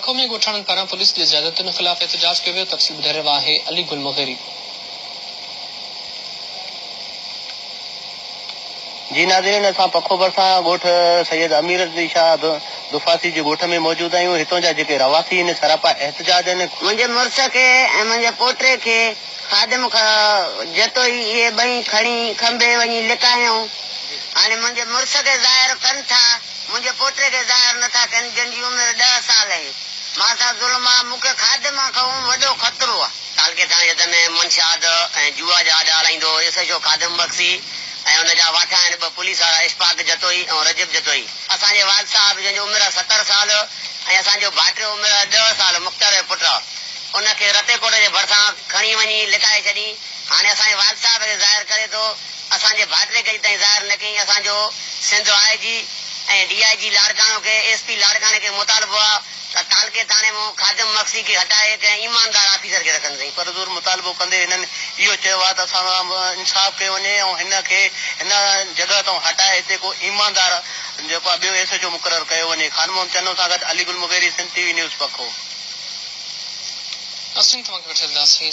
पखो में ॻोठाणनि पारां पुलिस जी ज़्यादतियुनि ख़िलाफ़ एहतजाज कयो वियो। तफ़सील ॿुधाए रहियो आहे अली गुल मुग़ेरी। जी नाज़रीन, असां पखो भरिसां ॻोठ सैयद अमीर अली शाह दुफासी जे ॻोठ में मौजूद आहियूं। हितां जा जेके रवासी आहिनि सरापा एहतजाज आहिनि। मुंहिंजे मुड़ुस खे ऐं मुंहिंजे पोटे खे खादिम जतो ई इहे ॿई खणी खंबे वञी लिकायूं। हाणे मुंहिंजे मुड़ुस खे ज़ाहिर कनि था, मुंहिंजे पोटे खे ज़ाहिर नथा कनि, जंहिंजी उमिरि 10 साल आहे। मां सां ज़ुल्म आहे, मूंखे खादिम खां वॾो ख़तरो आहे। तालके थाणे जद में मुंशियात ऐं जुआ जा आॾा हलाईंदो एसएचओ खादिम बख्शी ऐं हुन जा वाठा आहिनि 2 पुलिस वारा इशफाक जतोई ऐं रजब जतोई। असांजे वाल साहब जंहिंजी उमिरि 70 साल ऐं असांजो भाइटियो उमिरि 10 साल मुख़्तार जो पुटु उनखे रतेकोट जे भरिसां खणी वञी लिकाए छॾी। हाणे असांजे वाल साहब खे ज़ाहिर करे थो, असांजे भाइटे खे ताईं ज़ाहिर न कई। असांजो सिंध आईजी ऐं डीआईजी लाड़काणो खे एसपी लाड़काणे खे मुतालबो आहे त तालके थाणे मां खादिम बख्शी खे हटाए कंहिं ईमानदार ऑफिसर खे रखनि। पर ज़रूर मुतालबो कंदे हिननि इहो चयो आहे त असां इंसाफ़ कयो वञे ऐं हिन खे हिन जॻह तां हटाए हिते को ईमानदार जेको आहे ॿियो एसएचओ मुक़ररु कयो वञे। खान मोहम्मद चन्नो सां गॾु अली गुल मुग़ेरी, सिंध टीवी न्यूज़ पखो। असीं तव्हांखे वठी हलंदासीं।